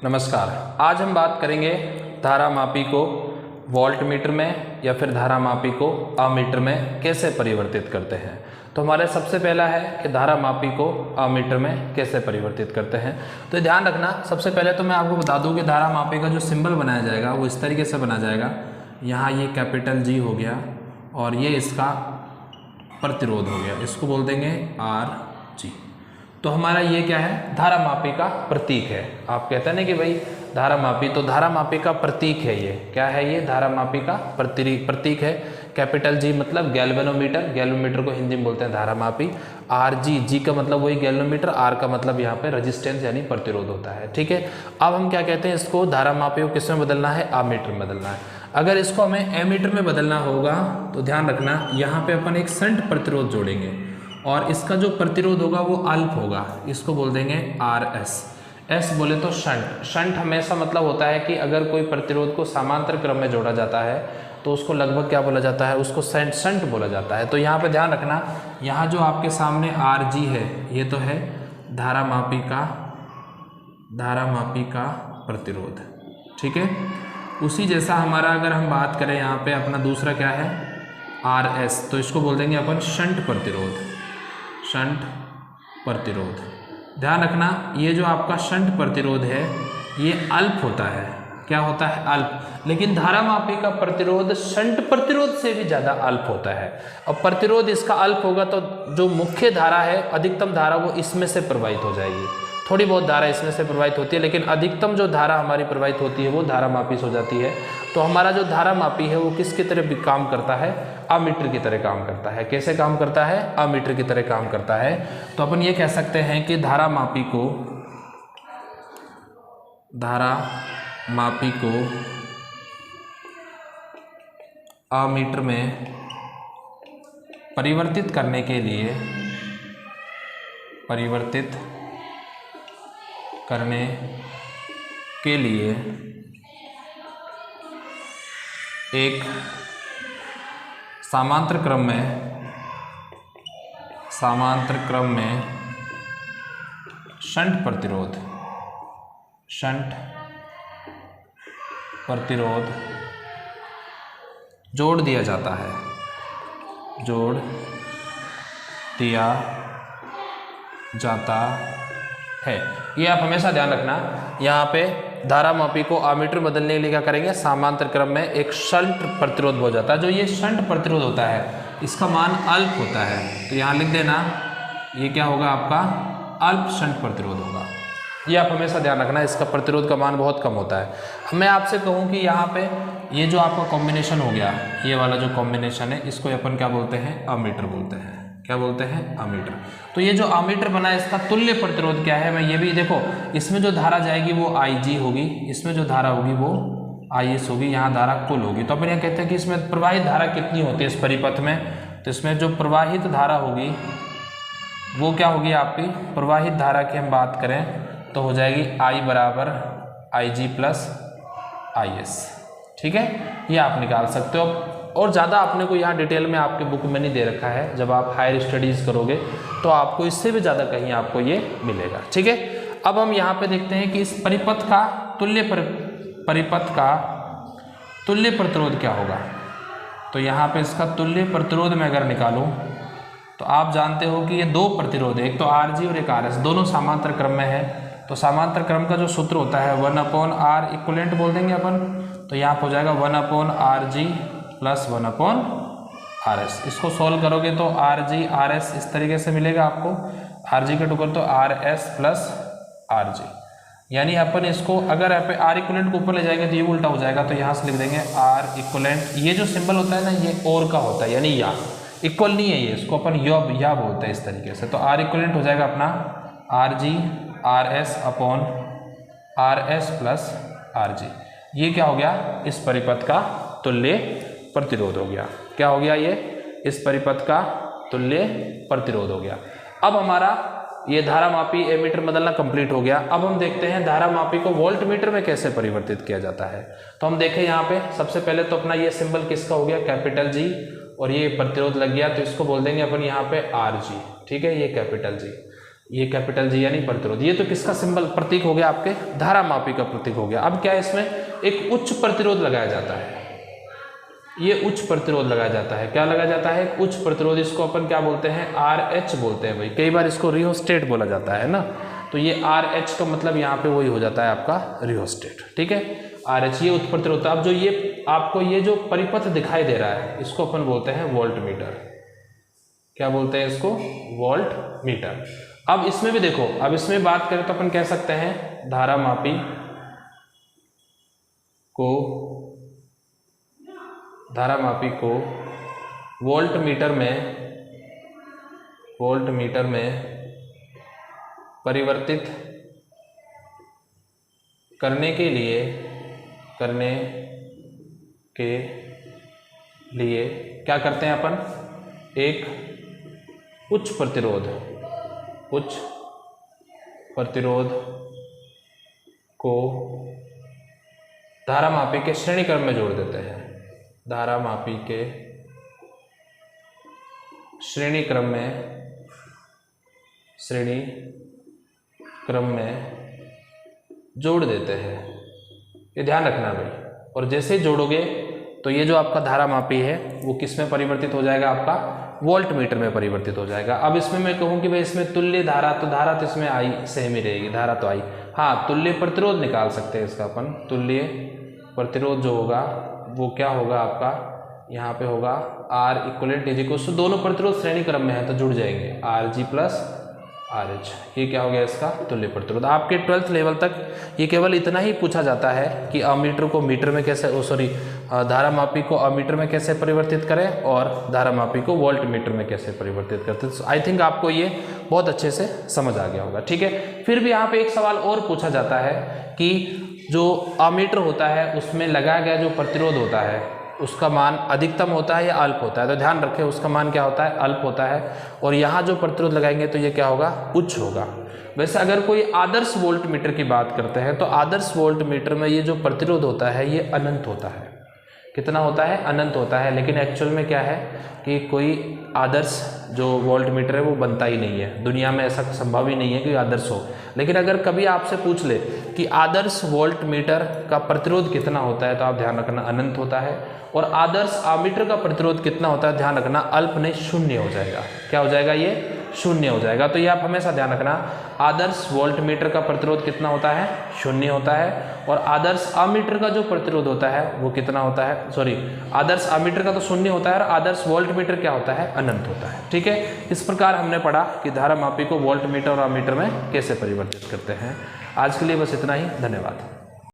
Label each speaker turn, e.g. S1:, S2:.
S1: नमस्कार। आज हम बात करेंगे धारा मापी को वोल्ट मीटर में या फिर धारा मापी को अमीटर में कैसे परिवर्तित करते हैं। तो हमारे सबसे पहला है कि धारा मापी को अमीटर में कैसे परिवर्तित करते हैं। तो ध्यान रखना, सबसे पहले तो मैं आपको बता दूं कि धारा मापी का जो सिंबल बनाया जाएगा वो इस तरीके से बना जाएगा। यहाँ ये कैपिटल जी हो गया और ये इसका प्रतिरोध हो गया, इसको बोल देंगे आर जी। तो हमारा ये क्या है, धारा मापी का प्रतीक है। आप कहते हैं ना कि भाई धारा मापी, तो धारा मापी का प्रतीक है। ये क्या है, ये धारा मापी का प्रतीक है। कैपिटल जी मतलब गैल्वेनोमीटर, गैल्वेनोमीटर को हिंदी में बोलते हैं धारा मापी। आर जी, जी का मतलब वही गैल्वेनोमीटर, आर का मतलब यहाँ पे रेजिस्टेंस यानी प्रतिरोध होता है। ठीक है, अब हम क्या कहते हैं, इसको धारा मापी को किस में बदलना है, अमीटर में बदलना है। अगर इसको हमें एमीटर में बदलना होगा तो ध्यान रखना, यहाँ पे अपन एक शंट प्रतिरोध जोड़ेंगे और इसका जो प्रतिरोध होगा वो अल्प होगा, इसको बोल देंगे आर एस। एस बोले तो शंट। शंट हमेशा मतलब होता है कि अगर कोई प्रतिरोध को समांतर क्रम में जोड़ा जाता है तो उसको लगभग क्या बोला जाता है, उसको शंट बोला जाता है। तो यहाँ पे ध्यान रखना, यहाँ जो आपके सामने आर जी है ये तो है धारा मापी का प्रतिरोध। ठीक है, उसी जैसा हमारा अगर हम बात करें यहाँ पे अपना दूसरा क्या है आर एस, तो इसको बोल देंगे अपन शंट प्रतिरोध। शंट प्रतिरोध, ध्यान रखना ये जो आपका शंट प्रतिरोध है ये अल्प होता है। क्या होता है, अल्प। लेकिन धारा मापी का प्रतिरोध शंट प्रतिरोध से भी ज़्यादा अल्प होता है। अब प्रतिरोध इसका अल्प होगा तो जो मुख्य धारा है, अधिकतम धारा वो इसमें से प्रवाहित हो जाएगी। थोड़ी बहुत धारा इसमें से प्रवाहित होती है, लेकिन अधिकतम जो धारा हमारी प्रवाहित होती है वो धारा मापी से हो जाती है। तो हमारा जो धारा मापी है वो किसकी तरह काम करता है, अमीटर की तरह काम करता है। कैसे काम करता है, अमीटर की तरह काम करता है। तो अपन ये कह सकते हैं कि धारा मापी को अमीटर में परिवर्तित करने के लिए एक समांतर क्रम में शंट प्रतिरोध जोड़ दिया जाता है। ये आप हमेशा ध्यान रखना, यहाँ पे धारा मापी को अमीटर बदलने के लिए क्या करेंगे, समांतर क्रम में एक शंट प्रतिरोध हो जाता है। जो ये शंट प्रतिरोध होता है इसका मान अल्प होता है, तो यहाँ लिख देना ये क्या होगा, आपका अल्प शंट प्रतिरोध होगा। ये आप हमेशा ध्यान रखना, इसका प्रतिरोध का मान बहुत कम होता है। मैं आपसे कहूँ कि यहाँ पे ये जो आपका कॉम्बिनेशन हो गया, ये वाला जो कॉम्बिनेशन है इसको अपन क्या बोलते हैं, अमीटर बोलते हैं। क्या बोलते हैं, अमीटर। तो ये जो अमीटर बना है इसका तुल्य प्रतिरोध क्या है, मैं ये भी देखो, इसमें जो धारा जाएगी वो आई जी होगी, इसमें जो धारा होगी वो आई एस होगी, यहाँ धारा कुल होगी। तो अपन यहाँ कहते हैं कि इसमें प्रवाहित धारा कितनी होती है इस परिपथ में, तो इसमें जो प्रवाहित धारा होगी वो क्या होगी, आपकी प्रवाहित धारा की हम बात करें तो हो जाएगी आई बराबर आई जी प्लस आई एस। ठीक है, ये आप निकाल सकते हो। और ज़्यादा आपने को यहाँ डिटेल में आपके बुक में नहीं दे रखा है, जब आप हायर स्टडीज़ करोगे तो आपको इससे भी ज़्यादा कहीं आपको ये मिलेगा। ठीक है, अब हम यहाँ पे देखते हैं कि इस परिपथ का तुल्य प्रतिरोध क्या होगा। तो यहाँ पे इसका तुल्य प्रतिरोध में अगर निकालूँ तो आप जानते हो कि ये दो प्रतिरोध है, एक तो आर जी और एक आर एस, दोनों समांतर क्रम में है। तो समांतर क्रम का जो सूत्र होता है 1/r इक्वलेंट बोल देंगे अपन। तो यहाँ पर हो जाएगा 1/rg प्लस 1/rs। इसको सॉल्व करोगे तो rg rs इस तरीके से मिलेगा आपको, rg का टुकड़ तो rs प्लस rg। यानी अपन इसको अगर r इक्वलेंट को ऊपर ले जाएंगे तो ये उल्टा हो जाएगा, तो यहाँ से लिख देंगे r इक्वलेंट। ये जो सिंबल होता है ना ये और का होता है, यानी या इक्वल नहीं है ये, इसको अपन या बोलते हैं इस तरीके से। तो r इक्वलेंट हो जाएगा अपना rg rs upon rs plus rg। ये क्या हो गया, इस परिपथ का तुल्य प्रतिरोध हो गया। क्या हो गया, ये इस परिपथ का तुल्य प्रतिरोध हो गया। अब हमारा ये धारा मापी एमीटर बदलना कंप्लीट हो गया। अब हम देखते हैं धारा मापी को वोल्ट मीटर में कैसे परिवर्तित किया जाता है। तो हम देखें यहाँ पे सबसे पहले तो अपना ये सिंबल किसका हो गया, कैपिटल जी, और ये प्रतिरोध लग गया तो इसको बोल देंगे अपन यहाँ पे आर जी। ठीक है, ये कैपिटल जी। ये कैपिटल जी यानी प्रतिरोध। ये तो किसका सिंबल प्रतीक हो गया, आपके धारा मापी का प्रतीक हो गया। अब क्या है, इसमें एक उच्च प्रतिरोध लगाया जाता है, ये उच्च प्रतिरोध लगाया जाता है। क्या लगाया जाता है, उच्च प्रतिरोध। इसको अपन क्या बोलते हैं, RH बोलते हैं भाई। कई बार इसको रियोस्टेट बोला जाता है ना, तो ये RH का मतलब यहाँ पे वही हो जाता है आपका रियोस्टेट, ठीक है। RH ये उच्च प्रतिरोध। अब जो ये आपको ये जो परिपथ दिखाई दे रहा है, इसको अपन बोलते हैं वोल्ट मीटर। क्या बोलते हैं इसको, वोल्ट मीटर। अब इसमें भी देखो, अब इसमें बात करें तो अपन कह सकते हैं धारा मापी को वोल्ट मीटर में परिवर्तित करने के लिए क्या करते हैं अपन, एक उच्च प्रतिरोध को धारा मापी के श्रेणी क्रम में जोड़ देते हैं। धारा मापी के श्रेणी क्रम में जोड़ देते हैं। ये ध्यान रखना भाई। और जैसे ही जोड़ोगे तो ये जो आपका धारा मापी है वो किस में परिवर्तित हो जाएगा, आपका वोल्ट मीटर में परिवर्तित हो जाएगा। अब इसमें मैं कहूँ कि भाई इसमें तुल्य धारा, तो धारा तो इसमें आई सेम ही रहेगी, धारा तो आई। हाँ, तुल्य प्रतिरोध निकाल सकते हैं इसका अपन। तुल्य प्रतिरोध जो होगा वो क्या होगा आपका, यहाँ पे होगा R equivalent is equal to, दोनों प्रतिरोध श्रेणी क्रम में है तो जुड़ जाएंगे, RG प्लस RH। ये क्या हो गया इसका तुल्य प्रतिरोध। आपके 12th लेवल तक ये केवल इतना ही पूछा जाता है कि अमीटर को मीटर में कैसे, धारा मापी को अमीटर में कैसे परिवर्तित करें और धारा मापी को वोल्ट मीटर में कैसे परिवर्तित करते हैं। आई थिंक आपको ये बहुत अच्छे से समझ आ गया होगा, ठीक है। फिर भी यहाँ पे एक सवाल और पूछा जाता है कि जो अमीटर होता है उसमें लगाया गया जो प्रतिरोध होता है उसका मान अधिकतम होता है या अल्प होता है। तो ध्यान रखें उसका मान क्या होता है, अल्प होता है। और यहाँ जो प्रतिरोध लगाएंगे तो ये क्या होगा, उच्च होगा। वैसे अगर कोई आदर्श वोल्ट मीटर की बात करते हैं तो आदर्श वोल्ट मीटर में ये जो प्रतिरोध होता है ये अनंत होता है। कितना होता है, अनंत होता है। लेकिन एक्चुअल में क्या है कि कोई आदर्श जो वोल्ट मीटर है वो बनता ही नहीं है, दुनिया में ऐसा संभव ही नहीं है कि आदर्श हो। लेकिन अगर कभी आपसे पूछ ले कि आदर्श वोल्ट मीटर का प्रतिरोध कितना होता है तो आप ध्यान रखना अनंत होता है। और आदर्श अमीटर का प्रतिरोध कितना होता है, ध्यान रखना अल्प नहीं शून्य हो जाएगा। क्या हो जाएगा, ये शून्य हो जाएगा। तो ये आप हमेशा ध्यान रखना, आदर्श वोल्ट मीटर का प्रतिरोध कितना होता है, शून्य होता है। और आदर्श अमीटर का जो प्रतिरोध होता है वो कितना होता है, आदर्श अमीटर का तो शून्य होता है और आदर्श वोल्ट मीटर क्या होता है, अनंत होता है, ठीक है। इस प्रकार हमने पढ़ा कि धारा मापी को वोल्ट मीटर और अमीटर में कैसे परिवर्तित करते हैं। आज के लिए बस इतना ही, धन्यवाद।